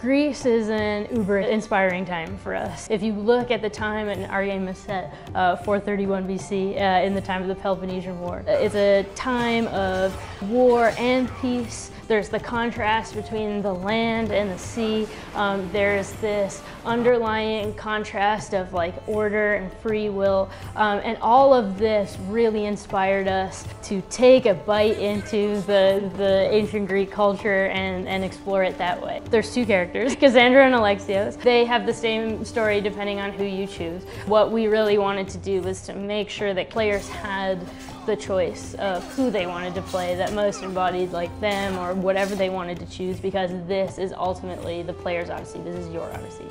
Greece is an uber inspiring time for us. If you look at the time, and our game is set 431 BC in the time of the Peloponnesian War. It's a time of war and peace. There's the contrast between the land and the sea. There's this underlying contrast of like order and free will. And all of this really inspired us to take a bite into the ancient Greek culture and explore it that way. There's two characters, Cassandra and Alexios. They have the same story depending on who you choose. What we really wanted to do was to make sure that players had the choice of who they wanted to play that most embodied like them or whatever they wanted to choose, because this is ultimately the player's Odyssey. This is your Odyssey.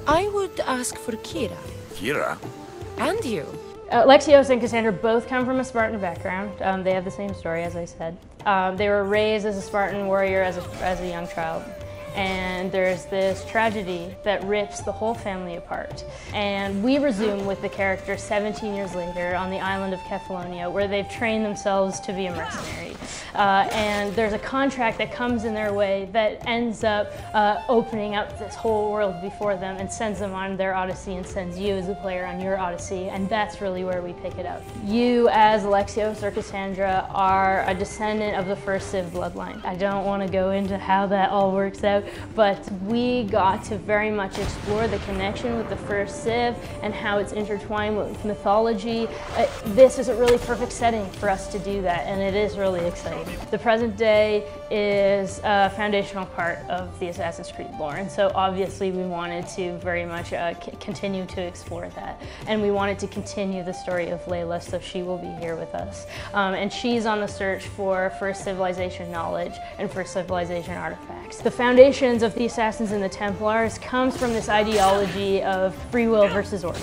I would ask for Kira. Kira? And you. Alexios and Cassandra both come from a Spartan background. They have the same story, as I said. They were raised as a Spartan warrior as a young child. And there's this tragedy that rips the whole family apart. And we resume with the character 17 years later on the island of Kefalonia, where they've trained themselves to be a mercenary. And there's a contract that comes in their way that ends up opening up this whole world before them and sends them on their Odyssey and sends you as a player on your Odyssey, and that's really where we pick it up. You as Alexios or Cassandra are a descendant of the first Civ bloodline. I don't want to go into how that all works out, but we got to very much explore the connection with the first Civ and how it's intertwined with mythology. This is a really perfect setting for us to do that, and it is really exciting. The present day is a foundational part of the Assassin's Creed lore, and so obviously we wanted to very much continue to explore that. And we wanted to continue the story of Layla, so she will be here with us. And she's on the search for First Civilization knowledge and First Civilization artifacts. The foundations of the Assassins and the Templars comes from this ideology of free will versus order.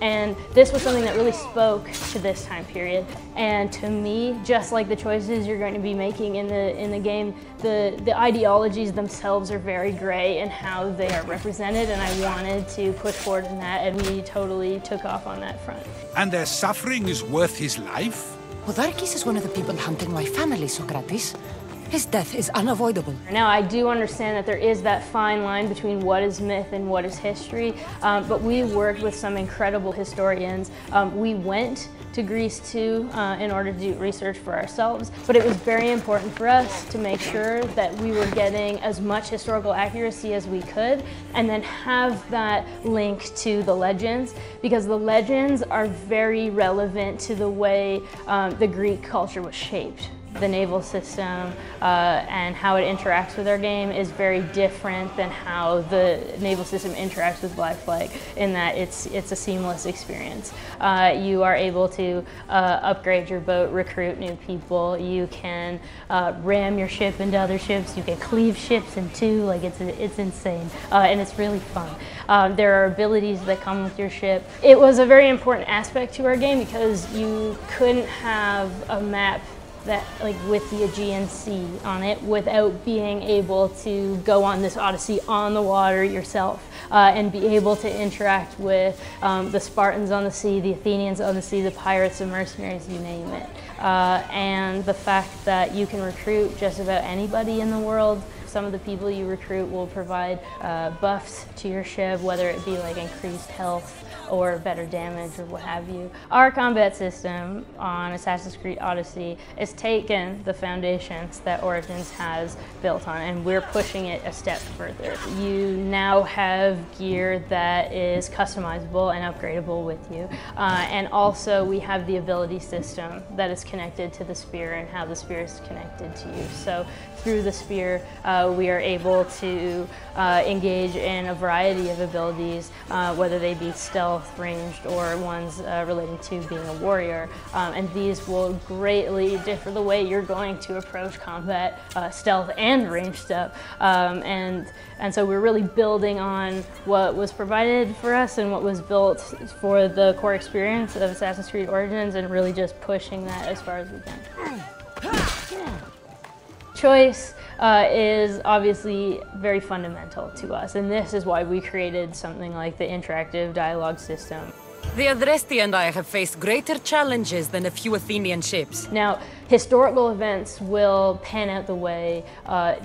And this was something that really spoke to this time period. And to me, just like the choices you're going to be making in the game, the ideologies themselves are very gray in how they are represented, and I wanted to push forward in that, and we totally took off on that front. And their suffering is worth his life? Podarkis is one of the people hunting my family, Socrates. His death is unavoidable. Now, I do understand that there is that fine line between what is myth and what is history, but we worked with some incredible historians. We went to Greece too in order to do research for ourselves, but it was very important for us to make sure that we were getting as much historical accuracy as we could, and then have that link to the legends, because the legends are very relevant to the way the Greek culture was shaped. The naval system and how it interacts with our game is very different than how the naval system interacts with Black Flag, in that it's a seamless experience. You are able to upgrade your boat, recruit new people, you can ram your ship into other ships, you can cleave ships in two, like it's insane, and it's really fun. There are abilities that come with your ship. It was a very important aspect to our game because you couldn't have a map that like with the Aegean Sea on it without being able to go on this Odyssey on the water yourself and be able to interact with the Spartans on the sea, the Athenians on the sea, the pirates, the mercenaries, you name it. And the fact that you can recruit just about anybody in the world. Some of the people you recruit will provide buffs to your ship, whether it be like increased health or better damage or what have you. Our combat system on Assassin's Creed Odyssey is taken the foundations that Origins has built on, and we're pushing it a step further. You now have gear that is customizable and upgradable with you. And also we have the ability system that is connected to the spear and how the spear is connected to you. So through the spear, we are able to engage in a variety of abilities, whether they be stealth, ranged, or ones relating to being a warrior. And these will greatly differ the way you're going to approach combat, stealth and ranged stuff. And so we're really building on what was provided for us and what was built for the core experience of Assassin's Creed Origins, and really just pushing that as far as we can. Choice is obviously very fundamental to us, and this is why we created something like the interactive dialogue system. The Adresti and I have faced greater challenges than a few Athenian ships. Now, historical events will pan out the way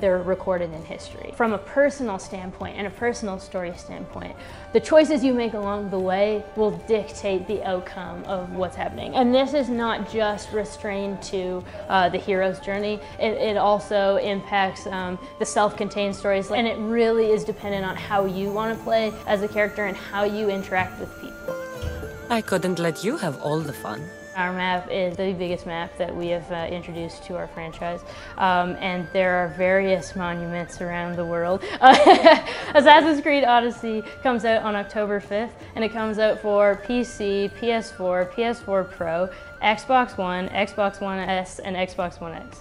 they're recorded in history. From a personal standpoint and a personal story standpoint, the choices you make along the way will dictate the outcome of what's happening. And this is not just restrained to the hero's journey. It also impacts the self-contained stories, and it really is dependent on how you want to play as a character and how you interact with people. I couldn't let you have all the fun. Our map is the biggest map that we have introduced to our franchise, and there are various monuments around the world. Assassin's Creed Odyssey comes out on October 5th, and it comes out for PC, PS4, PS4 Pro, Xbox One, Xbox One S, and Xbox One X.